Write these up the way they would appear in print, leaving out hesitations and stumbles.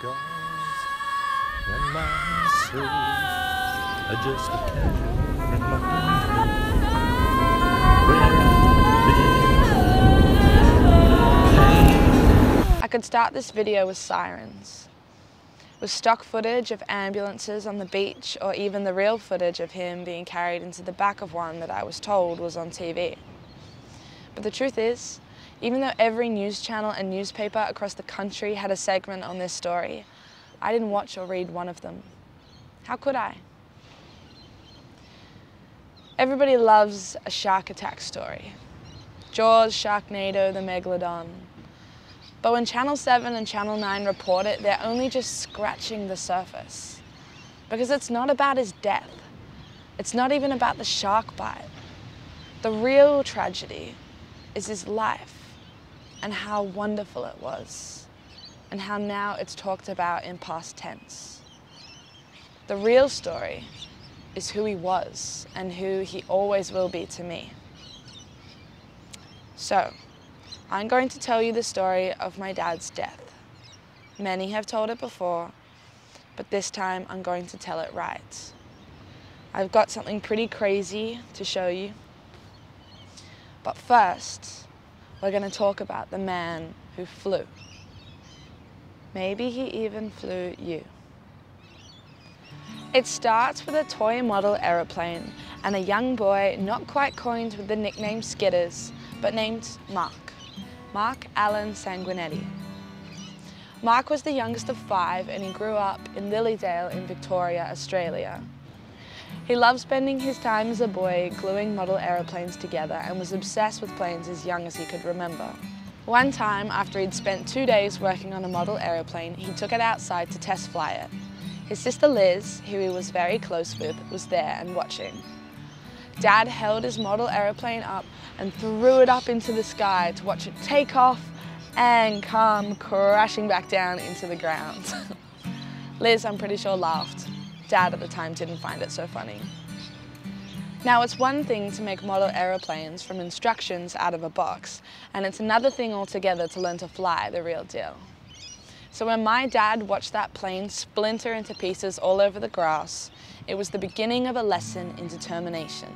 scars when my soul are just a casual reminder where I could start this video with sirens, with stock footage of ambulances on the beach, or even the real footage of him being carried into the back of one that I was told was on TV. But the truth is, even though every news channel and newspaper across the country had a segment on this story, I didn't watch or read one of them. How could I? Everybody loves a shark attack story. Jaws, Sharknado, the Megalodon. But when Channel 7 and Channel 9 report it, they're only just scratching the surface. Because it's not about his death. It's not even about the shark bite. The real tragedy is his life and how wonderful it was, and how now it's talked about in past tense. The real story is who he was and who he always will be to me. So, I'm going to tell you the story of my dad's death. Many have told it before, but this time I'm going to tell it right. I've got something pretty crazy to show you. But first, we're going to talk about the man who flew. Maybe he even flew you. It starts with a toy model aeroplane and a young boy not quite coined with the nickname Skidders, but named Mark Allen Sanguinetti. Mark was the youngest of 5 and he grew up in Lilydale in Victoria, Australia. He loved spending his time as a boy gluing model aeroplanes together and was obsessed with planes as young as he could remember. One time, after he'd spent 2 days working on a model aeroplane, he took it outside to test fly it. His sister Liz, who he was very close with, was there and watching. Dad held his model aeroplane up and threw it up into the sky to watch it take off and come crashing back down into the ground. Liz, I'm pretty sure, laughed. Dad at the time didn't find it so funny. Now, it's one thing to make model aeroplanes from instructions out of a box, and it's another thing altogether to learn to fly the real deal. So when my dad watched that plane splinter into pieces all over the grass, it was the beginning of a lesson in determination,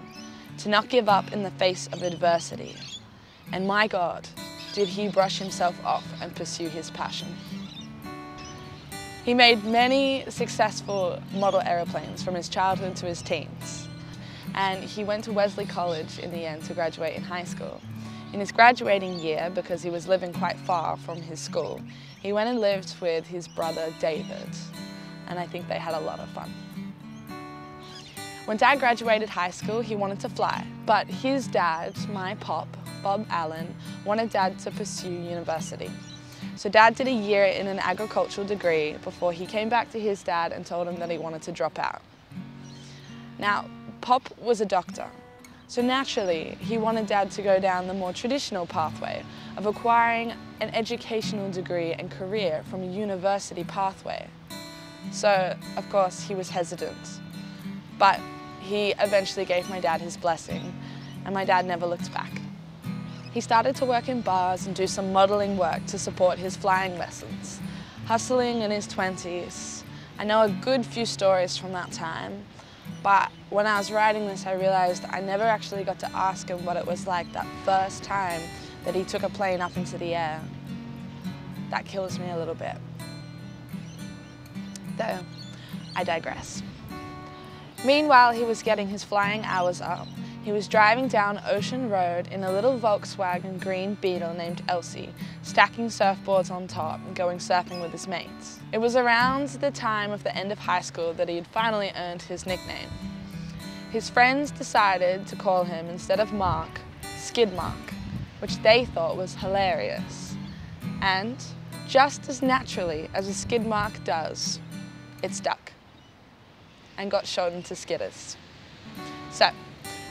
to not give up in the face of adversity. And my God, did he brush himself off and pursue his passion. He made many successful model aeroplanes from his childhood to his teens. And he went to Wesley College in the end to graduate in high school. In his graduating year, because he was living quite far from his school, he went and lived with his brother David. And I think they had a lot of fun. When Dad graduated high school, he wanted to fly. But his dad, my pop, Bob Allen, wanted Dad to pursue university. So Dad did a year in an agricultural degree before he came back to his dad and told him that he wanted to drop out. Now, Pop was a doctor, so naturally he wanted Dad to go down the more traditional pathway of acquiring an educational degree and career from a university pathway. So, of course, he was hesitant, but he eventually gave my dad his blessing, and my dad never looked back. He started to work in bars and do some modelling work to support his flying lessons. Hustling in his 20s. I know a good few stories from that time, but when I was writing this, I realised I never actually got to ask him what it was like that first time that he took a plane up into the air. That kills me a little bit. Though, I digress. Meanwhile, he was getting his flying hours up. He was driving down Ocean Road in a little Volkswagen green Beetle named Elsie, stacking surfboards on top and going surfing with his mates. It was around the time of the end of high school that he had finally earned his nickname. His friends decided to call him, instead of Mark, Skid Mark, which they thought was hilarious. And just as naturally as a skid mark does, it stuck and got shown to skidders. So,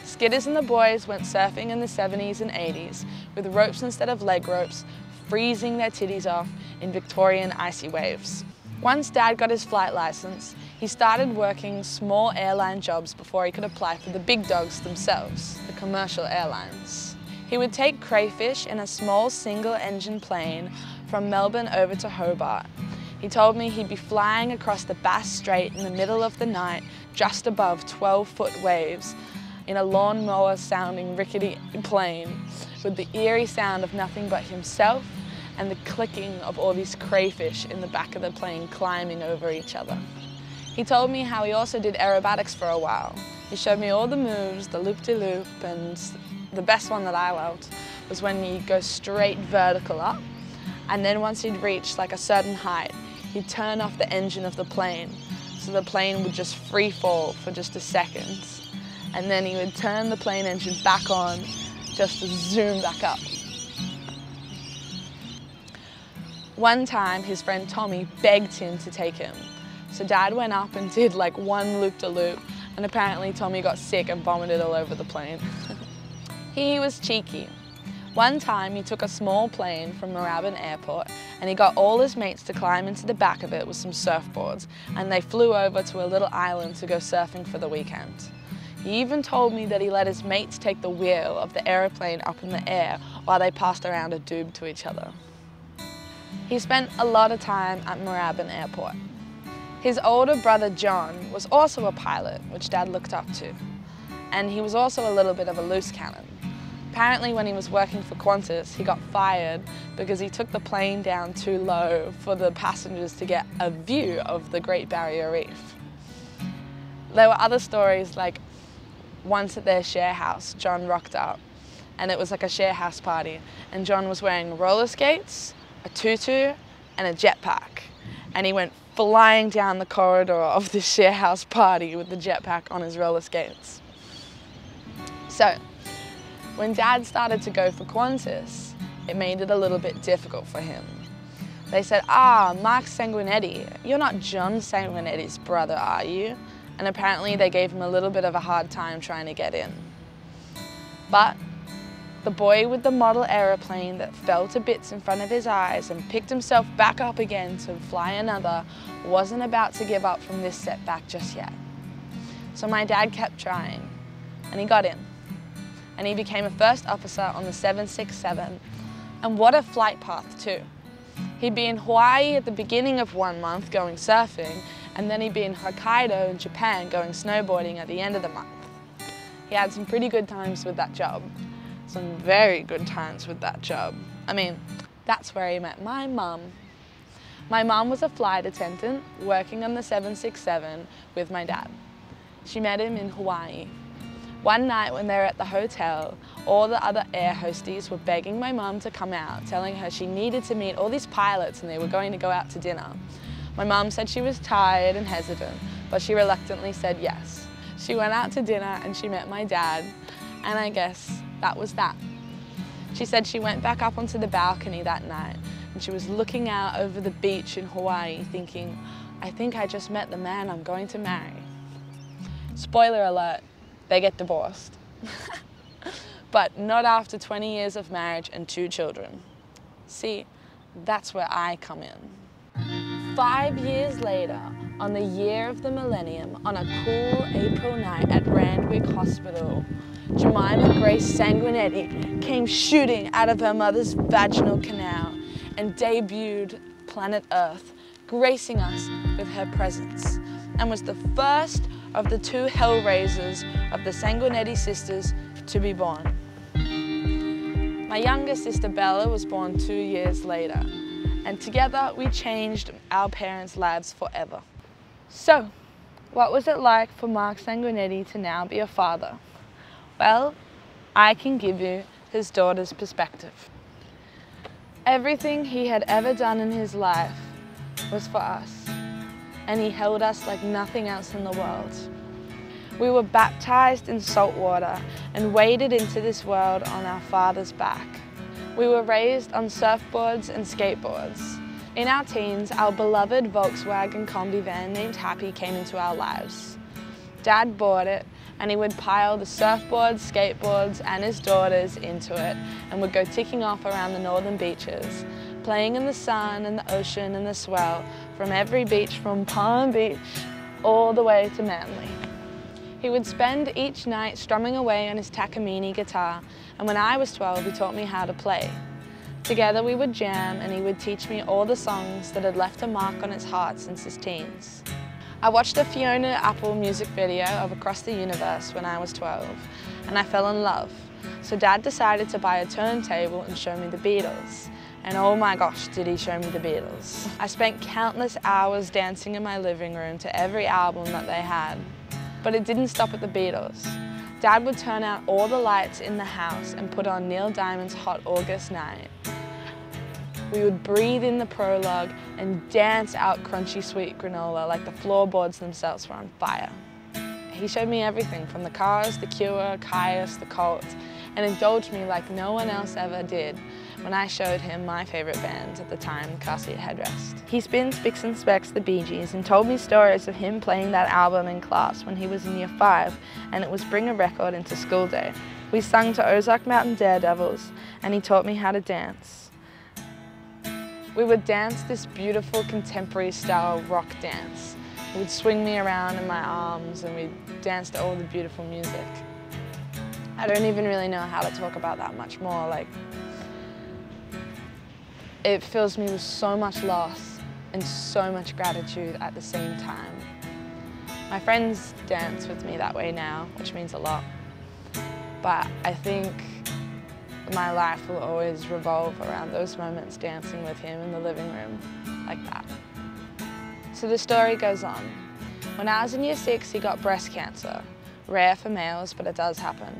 Skidders and the boys went surfing in the 70s and 80s with ropes instead of leg ropes, freezing their titties off in Victorian icy waves. Once Dad got his flight license, he started working small airline jobs before he could apply for the big dogs themselves, the commercial airlines. He would take crayfish in a small single-engine plane from Melbourne over to Hobart. He told me he'd be flying across the Bass Strait in the middle of the night, just above 12-foot waves, in a lawnmower-sounding rickety plane, with the eerie sound of nothing but himself and the clicking of all these crayfish in the back of the plane climbing over each other. He told me how he also did aerobatics for a while. He showed me all the moves, the loop-de-loop, and the best one that I loved was when you go straight vertical up, and then once he'd reached like a certain height, he'd turn off the engine of the plane, so the plane would just free fall for just a second. And then he would turn the plane engine back on just to zoom back up. One time, his friend Tommy begged him to take him. So Dad went up and did like one loop-de-loop, and apparently Tommy got sick and vomited all over the plane. He was cheeky. One time, he took a small plane from Moorabbin Airport and he got all his mates to climb into the back of it with some surfboards, and they flew over to a little island to go surfing for the weekend. He even told me that he let his mates take the wheel of the aeroplane up in the air while they passed around a doob to each other. He spent a lot of time at Moorabbin Airport. His older brother John was also a pilot, which Dad looked up to, and he was also a little bit of a loose cannon. Apparently when he was working for Qantas, he got fired because he took the plane down too low for the passengers to get a view of the Great Barrier Reef. There were other stories, like once at their share house, John rocked up, and it was like a share house party, and John was wearing roller skates, a tutu, and a jetpack, and he went flying down the corridor of the share house party with the jetpack on his roller skates. So, when Dad started to go for Qantas, it made it a little bit difficult for him. They said, Mark Sanguinetti, you're not John Sanguinetti's brother, are you? And apparently they gave him a little bit of a hard time trying to get in. But the boy with the model aeroplane that fell to bits in front of his eyes and picked himself back up again to fly another wasn't about to give up from this setback just yet. So my dad kept trying, and he got in. And he became a first officer on the 767, and what a flight path too. He'd be in Hawaii at the beginning of 1 month going surfing, and then he'd be in Hokkaido in Japan going snowboarding at the end of the month. He had some pretty good times with that job. Some very good times with that job. I mean, that's where he met my mum. My mum was a flight attendant working on the 767 with my dad. She met him in Hawaii. One night when they were at the hotel, all the other air hosties were begging my mum to come out, telling her she needed to meet all these pilots and they were going to go out to dinner. My mum said she was tired and hesitant, but she reluctantly said yes. She went out to dinner and she met my dad, and I guess that was that. She said she went back up onto the balcony that night and she was looking out over the beach in Hawaii thinking, I think I just met the man I'm going to marry. Spoiler alert, they get divorced. But not after 20 years of marriage and 2 children. See, that's where I come in. 5 years later, on the year of the millennium, on a cool April night at Randwick Hospital, Jemima Grace Sanguinetti came shooting out of her mother's vaginal canal and debuted planet Earth, gracing us with her presence, and was the first of the 2 Hellraisers of the Sanguinetti sisters to be born. My younger sister Bella was born 2 years later, and together we changed our parents' lives forever. So, what was it like for Mark Sanguinetti to now be a father? Well, I can give you his daughter's perspective. Everything he had ever done in his life was for us, and he held us like nothing else in the world. We were baptized in salt water and waded into this world on our father's back. We were raised on surfboards and skateboards. In our teens, our beloved Volkswagen combi van named Happy came into our lives. Dad bought it, and he would pile the surfboards, skateboards, and his daughters into it, and would go ticking off around the northern beaches, playing in the sun and the ocean and the swell, from every beach from Palm Beach all the way to Manly. He would spend each night strumming away on his Takamine guitar, and when I was 12, he taught me how to play. Together we would jam and he would teach me all the songs that had left a mark on his heart since his teens. I watched a Fiona Apple music video of Across the Universe when I was 12 and I fell in love. So Dad decided to buy a turntable and show me the Beatles. And oh my gosh, did he show me the Beatles. I spent countless hours dancing in my living room to every album that they had. But it didn't stop at the Beatles. Dad would turn out all the lights in the house and put on Neil Diamond's Hot August Night. We would breathe in the prologue and dance out Crunchy Sweet Granola like the floorboards themselves were on fire. He showed me everything from the Cars, the Cure, Caius, the Cult, and indulged me like no one else ever did when I showed him my favourite band at the time, Car Seat Headrest. He spin Spicks and Specks the Bee Gees and told me stories of him playing that album in class when he was in year 5 and it was Bring a Record into school day. We sung to Ozark Mountain Daredevils and he taught me how to dance. We would dance this beautiful contemporary style rock dance. He would swing me around in my arms and we'd dance to all the beautiful music. I don't even really know how to talk about that much more. Like, it fills me with so much loss and so much gratitude at the same time. My friends dance with me that way now, which means a lot. But I think my life will always revolve around those moments dancing with him in the living room, like that. So the story goes on. When I was in year 6, he got breast cancer. Rare for males, but it does happen.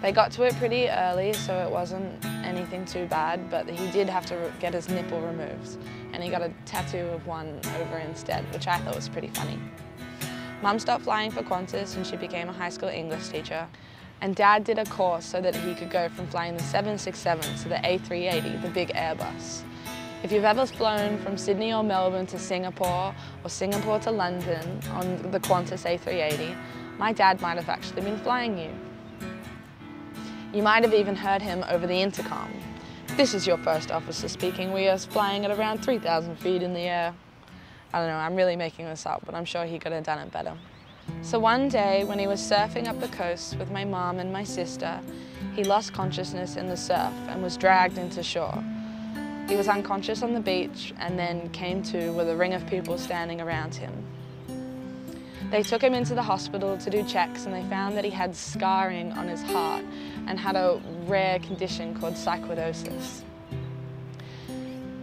They got to it pretty early, so it wasn't anything too bad, but he did have to get his nipple removed, and he got a tattoo of one over instead, which I thought was pretty funny. Mum stopped flying for Qantas and she became a high school English teacher. And Dad did a course so that he could go from flying the 767 to the A380, the big Airbus. If you've ever flown from Sydney or Melbourne to Singapore or Singapore to London on the Qantas A380, my dad might have actually been flying you. You might have even heard him over the intercom. This is your first officer speaking. We are flying at around 3,000 feet in the air. I don't know, I'm really making this up, but I'm sure he could have done it better. So one day, when he was surfing up the coast with my mom and my sister, he lost consciousness in the surf and was dragged into shore. He was unconscious on the beach and then came to with a ring of people standing around him. They took him into the hospital to do checks and they found that he had scarring on his heart and had a rare condition called sarcoidosis.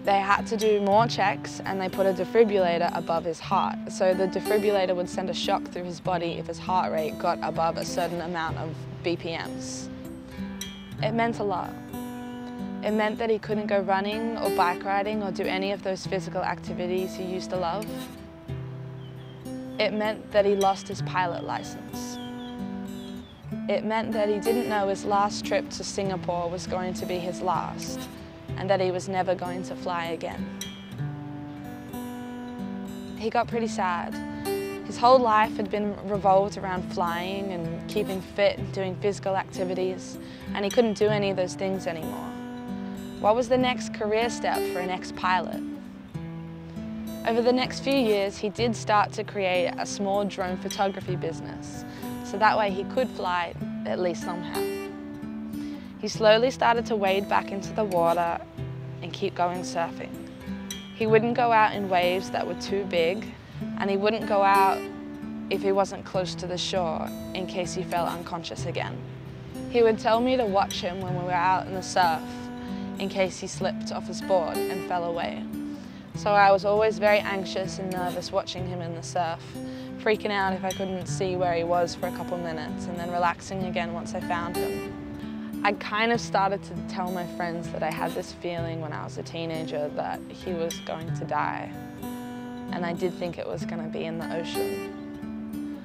They had to do more checks and they put a defibrillator above his heart. So the defibrillator would send a shock through his body if his heart rate got above a certain amount of BPMs. It meant a lot. It meant that he couldn't go running or bike riding or do any of those physical activities he used to love. It meant that he lost his pilot license. It meant that he didn't know his last trip to Singapore was going to be his last, and that he was never going to fly again. He got pretty sad. His whole life had been revolved around flying and keeping fit and doing physical activities, and he couldn't do any of those things anymore. What was the next career step for an ex-pilot? Over the next few years, he did start to create a small drone photography business, so that way he could fly, at least somehow. He slowly started to wade back into the water and keep going surfing. He wouldn't go out in waves that were too big, and he wouldn't go out if he wasn't close to the shore in case he fell unconscious again. He would tell me to watch him when we were out in the surf in case he slipped off his board and fell away. So I was always very anxious and nervous watching him in the surf, freaking out if I couldn't see where he was for a couple minutes and then relaxing again once I found him. I kind of started to tell my friends that I had this feeling when I was a teenager that he was going to die. And I did think it was going to be in the ocean.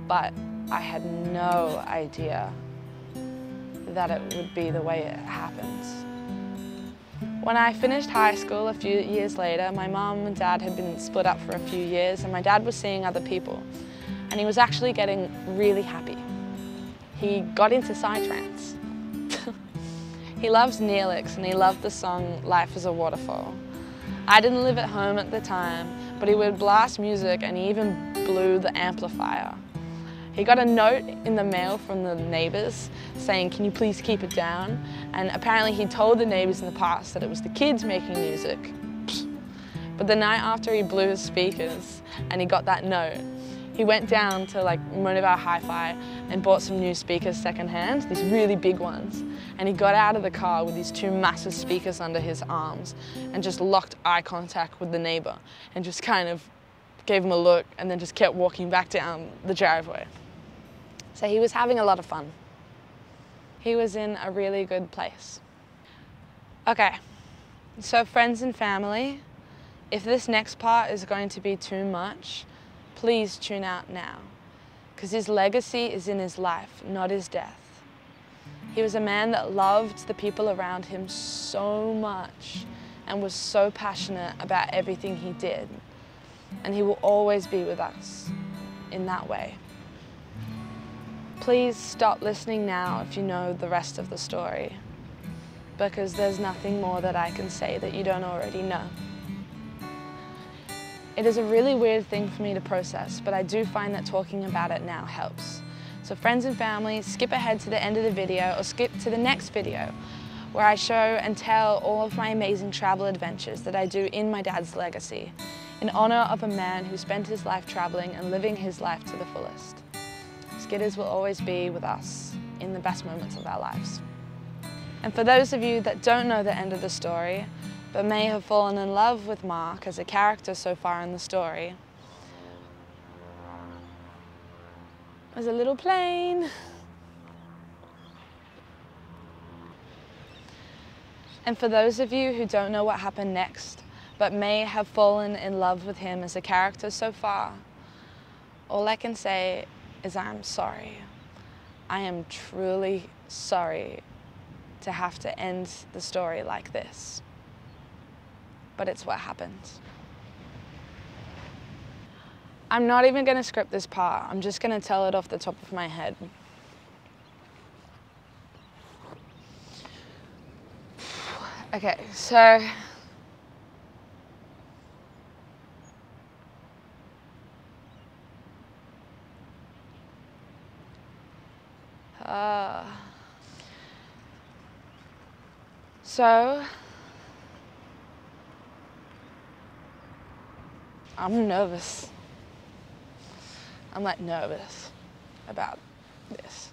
But I had no idea that it would be the way it happens. When I finished high school a few years later, my mom and dad had been split up for a few years and my dad was seeing other people. And he was actually getting really happy. He got into psytrance. He loves Neelix and he loved the song Life is a Waterfall. I didn't live at home at the time, but he would blast music and he even blew the amplifier. He got a note in the mail from the neighbours saying, "Can you please keep it down?" And apparently he told the neighbours in the past that it was the kids making music. But the night after he blew his speakers and he got that note, he went down to like Monovar Hi-Fi and bought some new speakers secondhand, these really big ones. And he got out of the car with these two massive speakers under his arms and just locked eye contact with the neighbour and just kind of gave him a look and then just kept walking back down the driveway. So he was having a lot of fun. He was in a really good place. Okay, so friends and family, if this next part is going to be too much, please tune out now, because his legacy is in his life, not his death. He was a man that loved the people around him so much and was so passionate about everything he did. And he will always be with us in that way. Please stop listening now if you know the rest of the story, because there's nothing more that I can say that you don't already know. It is a really weird thing for me to process, but I do find that talking about it now helps. So friends and family, skip ahead to the end of the video or skip to the next video where I show and tell all of my amazing travel adventures that I do in my dad's legacy in honour of a man who spent his life travelling and living his life to the fullest. Skidders will always be with us in the best moments of our lives. And for those of you that don't know the end of the story, but may have fallen in love with Mark as a character so far in the story, there's a little plane. And for those of you who don't know what happened next, but may have fallen in love with him as a character so far, all I can say is I'm sorry. I am truly sorry to have to end the story like this. But it's what happened. I'm not even going to script this part. I'm just going to tell it off the top of my head. Okay, so I'm nervous. I'm like nervous about this.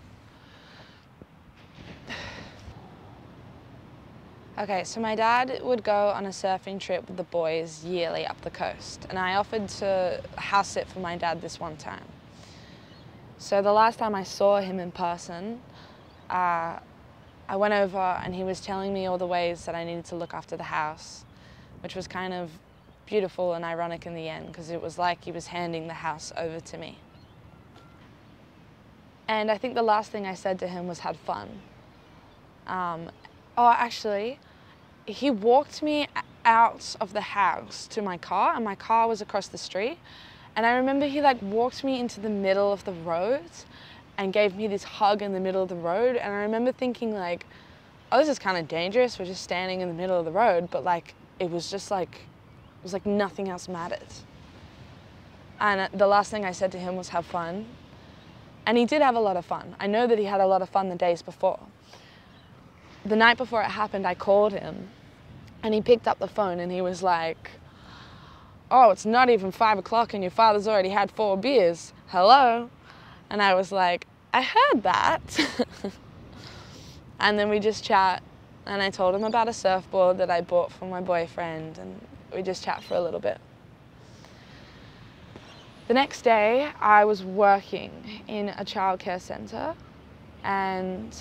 Okay, so my dad would go on a surfing trip with the boys yearly up the coast, and I offered to house sit for my dad this one time. So the last time I saw him in person, I went over and he was telling me all the ways that I needed to look after the house, which was kind of beautiful and ironic in the end, because it was like he was handing the house over to me. And I think the last thing I said to him was, "Had fun." Actually, he walked me out of the house to my car, and my car was across the street. And I remember he like walked me into the middle of the road and gave me this hug in the middle of the road. And I remember thinking like, oh, this is kind of dangerous. We're just standing in the middle of the road. But like, it was like nothing else mattered. And the last thing I said to him was, "Have fun." And he did have a lot of fun. I know that he had a lot of fun the days before. The night before it happened, I called him and he picked up the phone and he was like, "Oh, it's not even 5 o'clock and your father's already had 4 beers. Hello?" And I was like, "I heard that." And then we just chat, and I told him about a surfboard that I bought for my boyfriend, and we just chat for a little bit. The next day, I was working in a childcare centre, and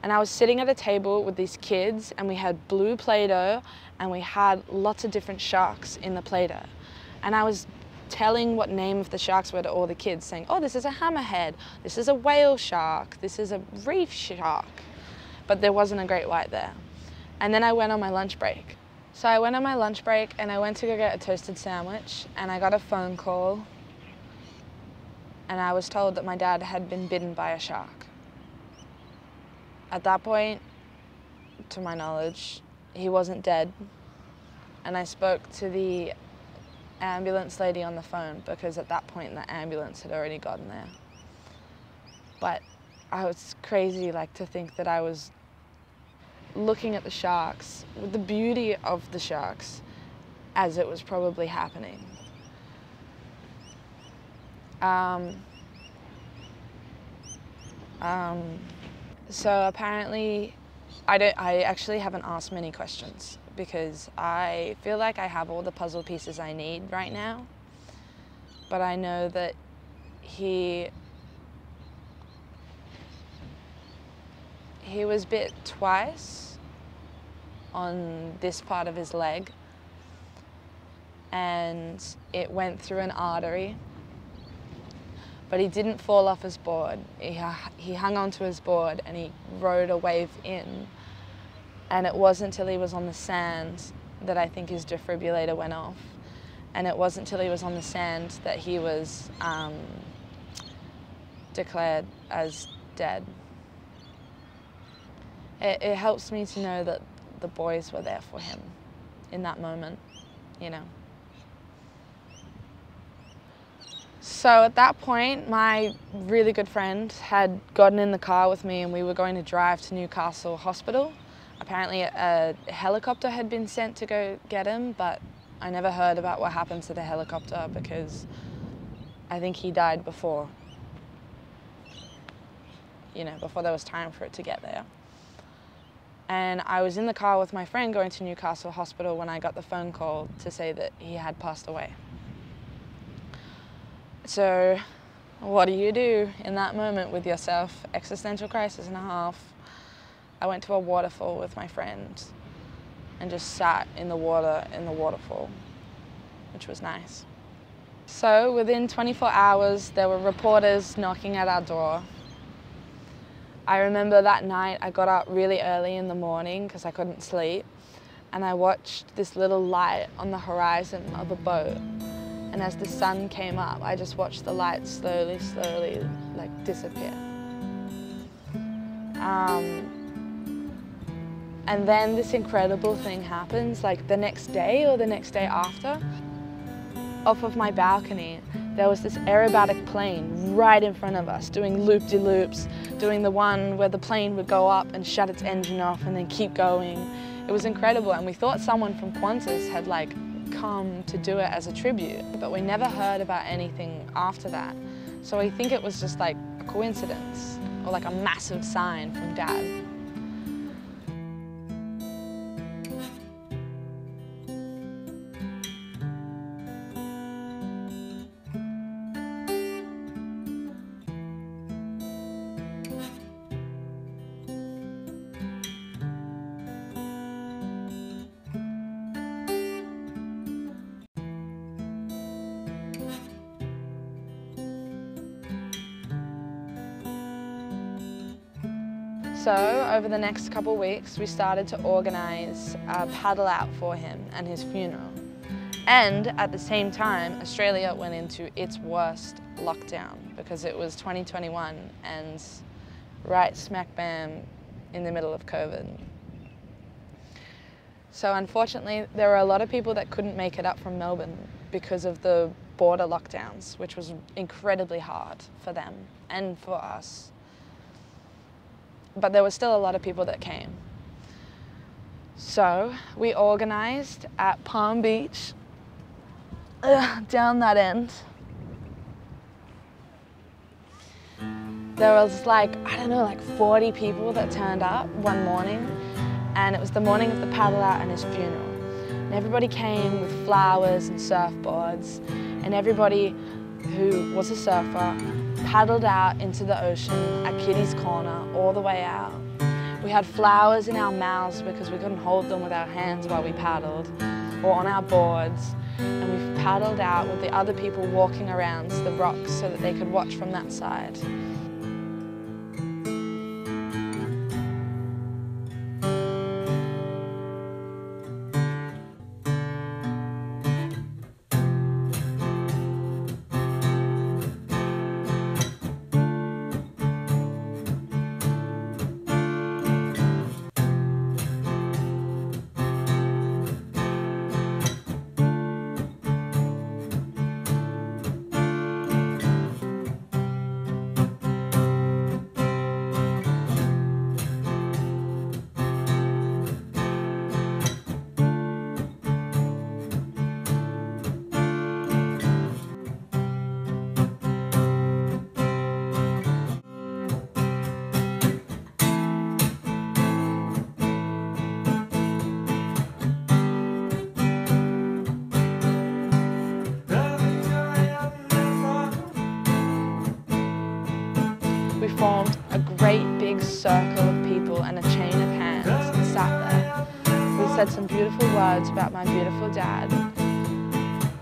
I was sitting at a table with these kids, and we had blue Play-Doh, and we had lots of different sharks in the Play-Doh. And I was telling what name of the sharks were to all the kids, saying, "Oh, this is a hammerhead, this is a whale shark, this is a reef shark." But there wasn't a great white there. And then I went on my lunch break. So I went on my lunch break and I went to go get a toasted sandwich, and I got a phone call, and I was told that my dad had been bitten by a shark. At that point, to my knowledge, he wasn't dead. And I spoke to the ambulance lady on the phone because at that point the ambulance had already gotten there. But I was crazy to think that I was looking at the sharks with the beauty of the sharks as it was probably happening. So apparently I actually haven't asked many questions because I feel like I have all the puzzle pieces I need right now. But I know that he was bit twice on this part of his leg, and it went through an artery. But he didn't fall off his board. He hung onto his board and he rode a wave in. And it wasn't until he was on the sand that I think his defibrillator went off. And it wasn't until he was on the sand that he was declared as dead. It helps me to know that the boys were there for him in that moment, you know. So at that point, my really good friend had gotten in the car with me and we were going to drive to Newcastle Hospital. Apparently a helicopter had been sent to go get him, but I never heard about what happened to the helicopter because I think he died before, before there was time for it to get there. And I was in the car with my friend going to Newcastle Hospital when I got the phone call to say that he had passed away. So what do you do in that moment with yourself? Existential crisis and a half. I went to a waterfall with my friend and just sat in the water in the waterfall, which was nice. So within 24 hours, there were reporters knocking at our door. I remember that night I got up really early in the morning because I couldn't sleep, and I watched this little light on the horizon of a boat. And as the sun came up, I just watched the light slowly disappear. And then this incredible thing happens, the next day or the next day after. Off of my balcony, there was this aerobatic plane right in front of us, doing loop-de-loops, doing the one where the plane would go up and shut its engine off and then keep going. It was incredible, and we thought someone from Qantas had come to do it as a tribute, but we never heard about anything after that. So I think it was just a coincidence or a massive sign from Dad. So over the next couple of weeks, we started to organise a paddle out for him and his funeral. And at the same time, Australia went into its worst lockdown because it was 2021 and right smack bam in the middle of COVID. So unfortunately, there were a lot of people that couldn't make it up from Melbourne because of the border lockdowns, which was incredibly hard for them and for us. But there was still a lot of people that came. So we organised at Palm Beach, down that end. There was 40 people that turned up one morning, and it was the morning of the paddle out and his funeral. And everybody came with flowers and surfboards, and everybody who was a surfer paddled out into the ocean at Kitty's Corner all the way out. We had flowers in our mouths because we couldn't hold them with our hands while we paddled, or on our boards, and we paddled out with the other people walking around the rocks so that they could watch from that side. big circle of people and a chain of hands and sat there. We said some beautiful words about my beautiful dad,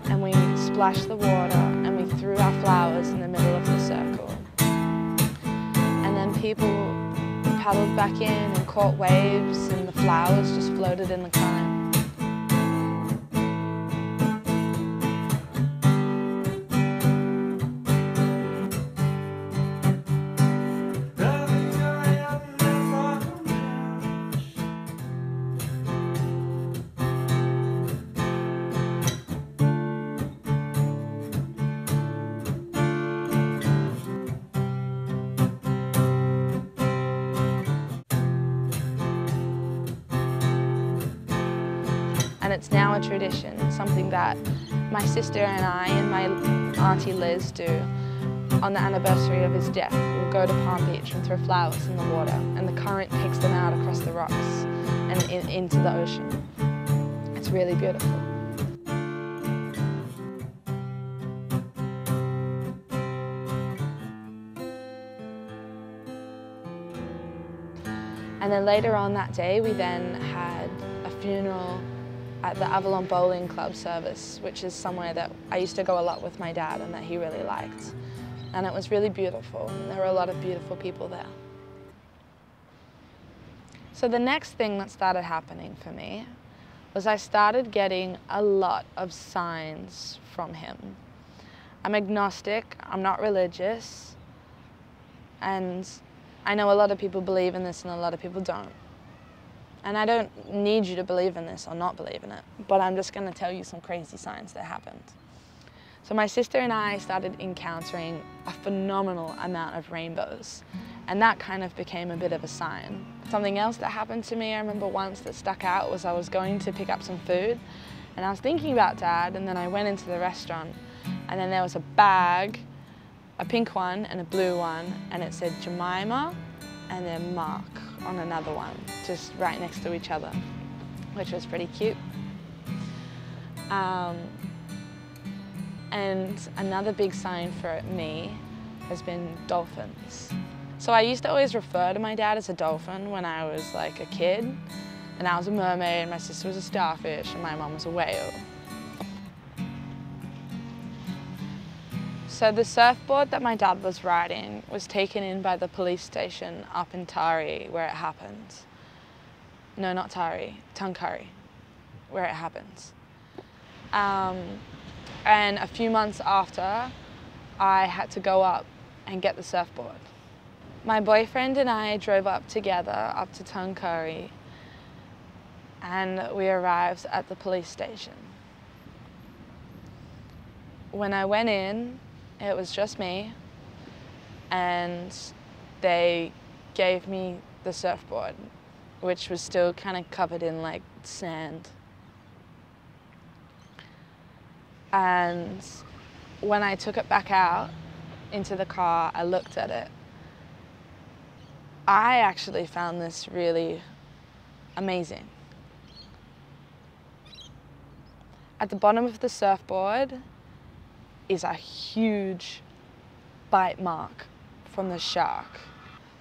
and we splashed the water and we threw our flowers in the middle of the circle. And then people paddled back in and caught waves, and the flowers just floated in the current. And it's now a tradition, something that my sister and I and my auntie Liz do on the anniversary of his death. We'll go to Palm Beach and throw flowers in the water, and the current picks them out across the rocks and into the ocean. It's really beautiful. And then later on that day, we then had a funeral at the Avalon Bowling Club service, which is somewhere that I used to go a lot with my dad and that he really liked. And it was really beautiful. There were a lot of beautiful people there. So the next thing that started happening for me was I started getting a lot of signs from him. I'm agnostic, I'm not religious, and I know a lot of people believe in this and a lot of people don't. And I don't need you to believe in this or not believe in it, but I'm just going to tell you some crazy signs that happened. So my sister and I started encountering a phenomenal amount of rainbows, and that kind of became a bit of a sign. Something else that happened to me, I remember once that stuck out, was I was going to pick up some food, and I was thinking about Dad, and then I went into the restaurant, and then there was a bag, a pink one and a blue one, and it said Jemima and then Mark on another one, just right next to each other, which was pretty cute. And another big sign for me has been dolphins. So I used to always refer to my dad as a dolphin when I was like a kid, and I was a mermaid, my sister was a starfish, and my mum was a whale. So the surfboard that my dad was riding was taken in by the police station up in Tari, where it happened. No, not Tari, Tuncurry, where it happened. And a few months after, I had to go up and get the surfboard. My boyfriend and I drove up together, up to Tuncurry, and we arrived at the police station. When I went in, it was just me, and they gave me the surfboard, which was still kind of covered in like sand. And when I took it back out into the car, I looked at it. I actually found this really amazing. At the bottom of the surfboard is a huge bite mark from the shark.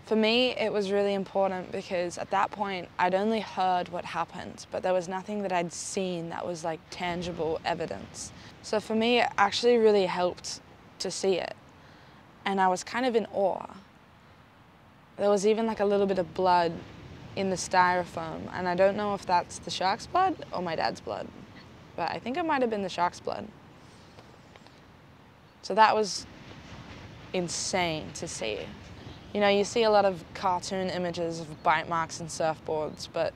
For me, it was really important because at that point, I'd only heard what happened, but there was nothing that I'd seen that was like tangible evidence. So for me, it actually really helped to see it. And I was kind of in awe. There was even like a little bit of blood in the styrofoam, and I don't know if that's the shark's blood or my dad's blood, but I think it might have been the shark's blood. So that was insane to see. You know, you see a lot of cartoon images of bite marks and surfboards, but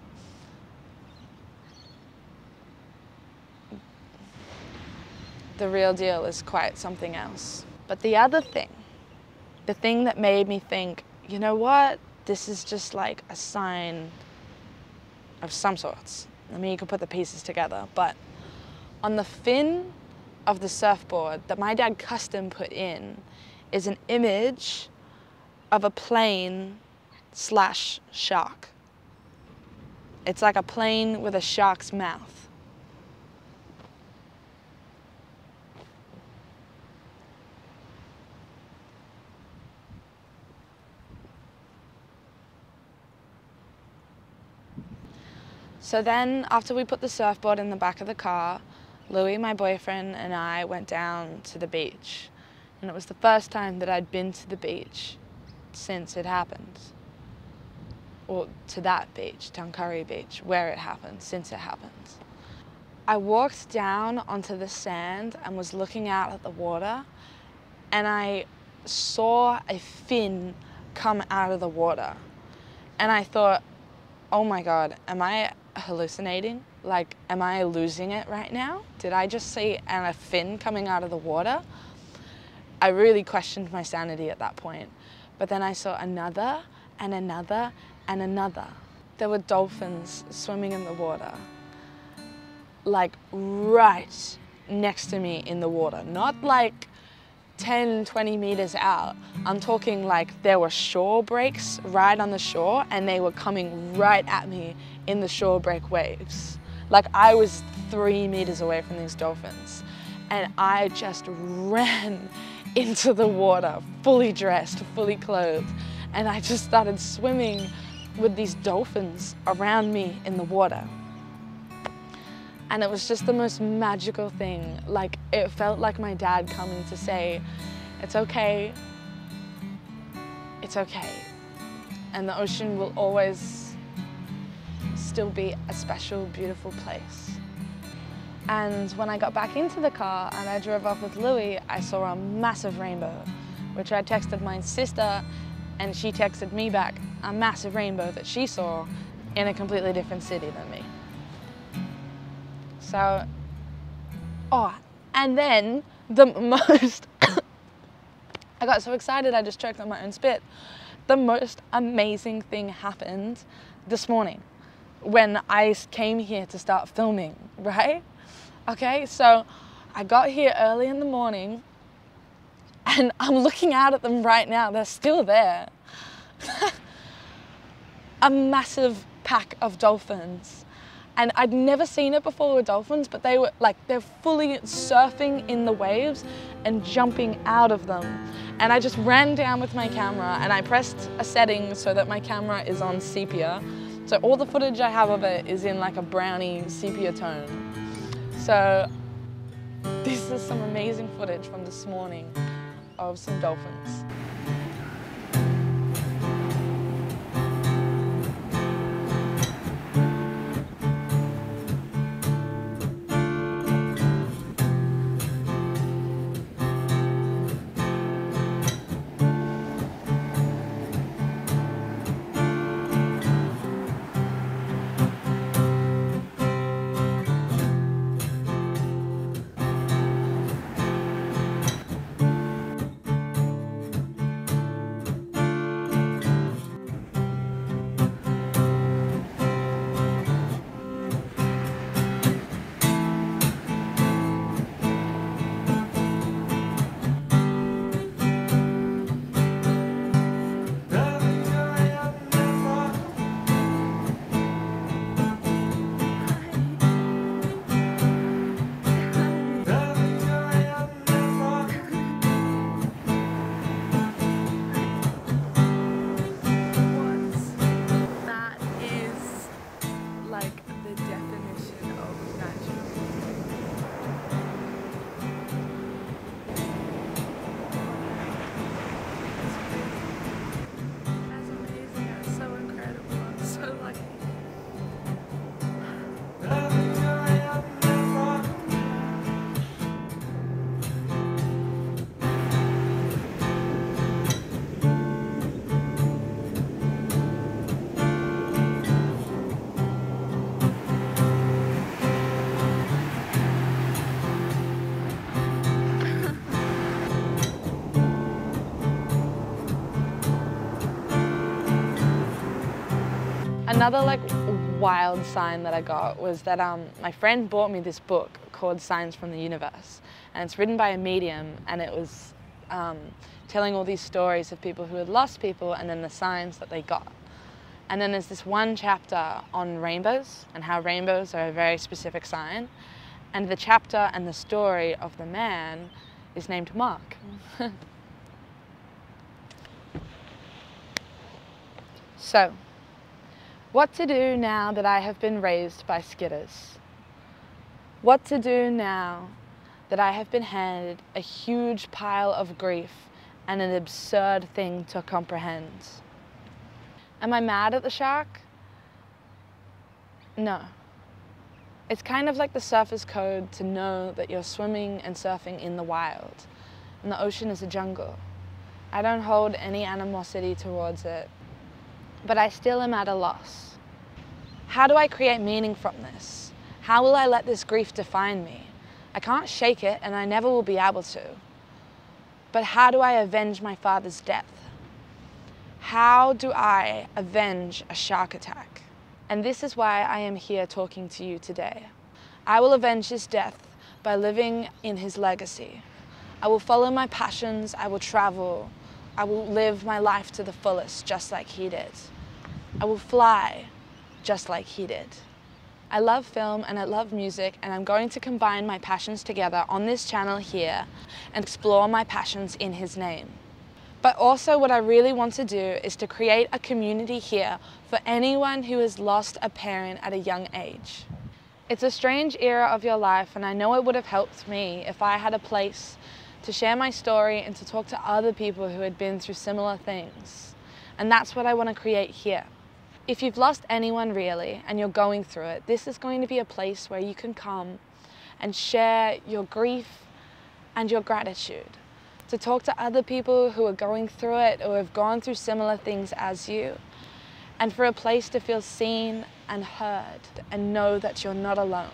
the real deal is quite something else. But the other thing, the thing that made me think, you know what, this is just like a sign of some sorts. I mean, you could put the pieces together, but on the fin of the surfboard that my dad custom put in is an image of a plane / shark. It's like a plane with a shark's mouth. So then after we put the surfboard in the back of the car, Louis, my boyfriend, and I went down to the beach. And it was the first time that I'd been to the beach since it happened. Or to that beach, Tuncurry Beach, where it happened, since it happened. I walked down onto the sand and was looking out at the water, and I saw a fin come out of the water. And I thought, oh my God, am I hallucinating? Like, am I losing it right now? Did I just see a fin coming out of the water? I really questioned my sanity at that point. But then I saw another and another and another. There were dolphins swimming in the water, like right next to me in the water, not like 10, 20 meters out. I'm talking like there were shore breaks right on the shore, and they were coming right at me in the shore break waves. Like I was 3 meters away from these dolphins, and I just ran into the water, fully dressed, fully clothed, and I just started swimming with these dolphins around me in the water. And it was just the most magical thing. Like, it felt like my dad coming to say, it's okay, it's okay. And the ocean will always still be a special, beautiful place. And when I got back into the car and I drove off with Louis, I saw a massive rainbow, which I texted my sister, and she texted me back a massive rainbow that she saw in a completely different city than me. So, oh, and then the most, I got so excited I just choked on my own spit. The most amazing thing happened this morning when I came here to start filming, right? Okay, so I got here early in the morning and I'm looking out at them right now, they're still there. A massive pack of dolphins. And I'd never seen it before with dolphins, but they were like, they're fully surfing in the waves and jumping out of them. And I just ran down with my camera and I pressed a setting so that my camera is on sepia. So all the footage I have of it is in like a brownie sepia tone. So this is some amazing footage from this morning of some dolphins. Another like wild sign that I got was that my friend bought me this book called Signs from the Universe, and it's written by a medium, and it was telling all these stories of people who had lost people and then the signs that they got. And then there's this one chapter on rainbows and how rainbows are a very specific sign, and the chapter and the story of the man is named Mark. So What to do now that I have been raised by skidders? What to do now that I have been handed a huge pile of grief and an absurd thing to comprehend? Am I mad at the shark? No. It's kind of like the surfer's code to know that you're swimming and surfing in the wild, and the ocean is a jungle. I don't hold any animosity towards it, but I still am at a loss. How do I create meaning from this? How will I let this grief define me? I can't shake it, and I never will be able to. But how do I avenge my father's death? How do I avenge a shark attack? And this is why I am here talking to you today. I will avenge his death by living in his legacy. I will follow my passions, I will travel, I will live my life to the fullest just like he did. I will fly just like he did. I love film and I love music, and I'm going to combine my passions together on this channel here and explore my passions in his name. But also what I really want to do is to create a community here for anyone who has lost a parent at a young age. It's a strange era of your life, and I know it would have helped me if I had a place to share my story and to talk to other people who had been through similar things. And that's what I want to create here. If you've lost anyone really and you're going through it, this is going to be a place where you can come and share your grief and your gratitude. To talk to other people who are going through it or have gone through similar things as you, and for a place to feel seen and heard and know that you're not alone.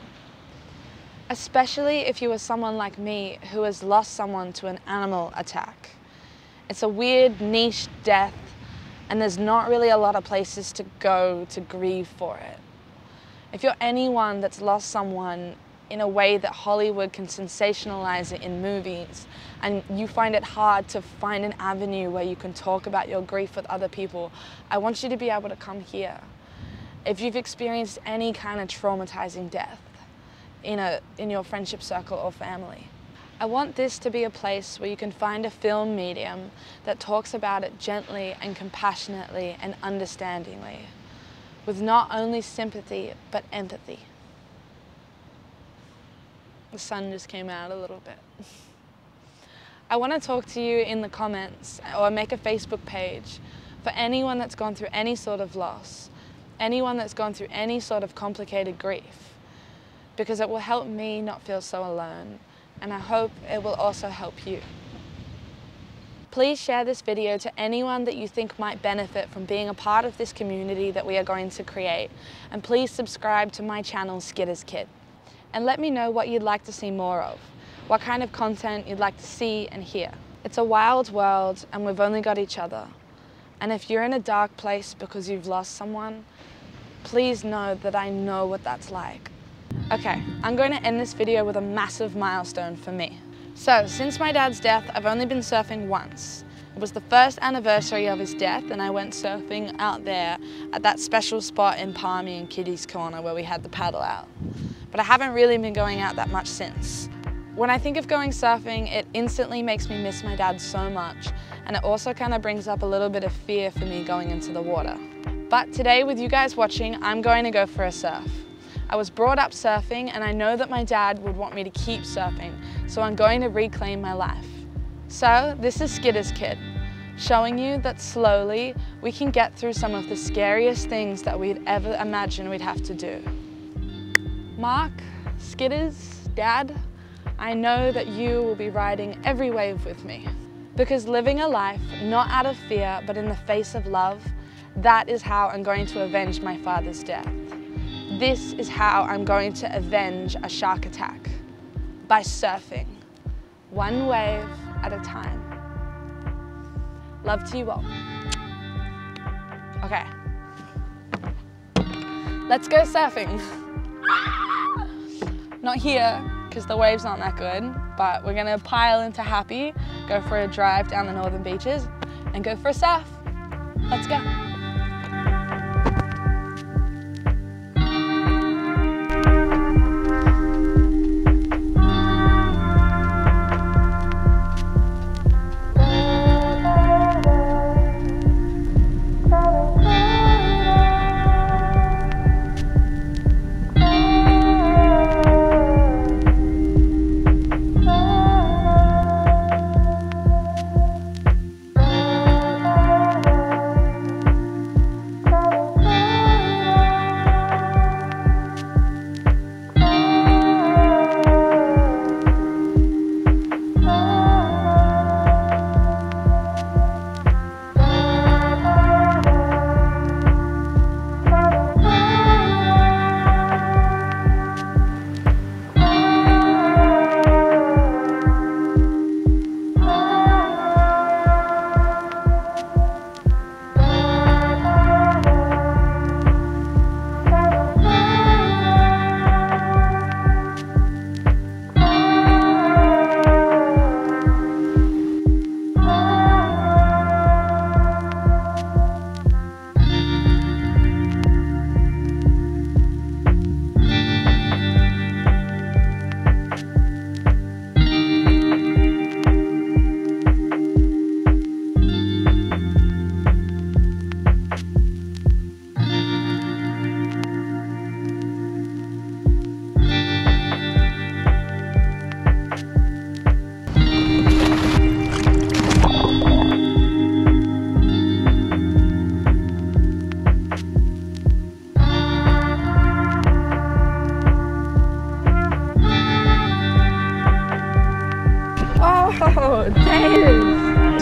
Especially if you are someone like me who has lost someone to an animal attack. It's a weird niche death, and there's not really a lot of places to go to grieve for it. If you're anyone that's lost someone in a way that Hollywood can sensationalize it in movies, and you find it hard to find an avenue where you can talk about your grief with other people, I want you to be able to come here. If you've experienced any kind of traumatizing death in your friendship circle or family, I want this to be a place where you can find a film medium that talks about it gently and compassionately and understandingly, with not only sympathy but empathy. The sun just came out a little bit. I want to talk to you in the comments or make a Facebook page for anyone that's gone through any sort of loss, anyone that's gone through any sort of complicated grief, because it will help me not feel so alone, and I hope it will also help you. Please share this video to anyone that you think might benefit from being a part of this community that we are going to create, and please subscribe to my channel, SKIDDERSKID. And let me know what you'd like to see more of, what kind of content you'd like to see and hear. It's a wild world, and we've only got each other. And if you're in a dark place because you've lost someone, please know that I know what that's like. Okay, I'm going to end this video with a massive milestone for me. So, since my dad's death, I've only been surfing once. It was the first anniversary of his death, and I went surfing out there at that special spot in Palmy and Kitty's Corner where we had the paddle out. But I haven't really been going out that much since. When I think of going surfing, it instantly makes me miss my dad so much, and it also kind of brings up a little bit of fear for me going into the water. But today, with you guys watching, I'm going to go for a surf. I was brought up surfing, and I know that my dad would want me to keep surfing, so I'm going to reclaim my life. So this is SKIDDERSKID, showing you that slowly we can get through some of the scariest things that we'd ever imagined we'd have to do. Mark, Skidders, Dad, I know that you will be riding every wave with me. Because living a life not out of fear but in the face of love, that is how I'm going to avenge my father's death. This is how I'm going to avenge a shark attack. By surfing, one wave at a time. Love to you all. Okay, let's go surfing. Not here, because the waves aren't that good, but we're gonna pile into Happy, go for a drive down the northern beaches, and go for a surf. Let's go.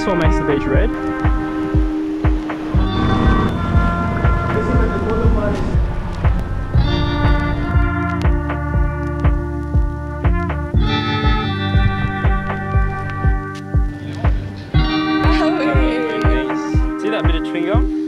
This one makes the beach red. See that bit of chewing gum?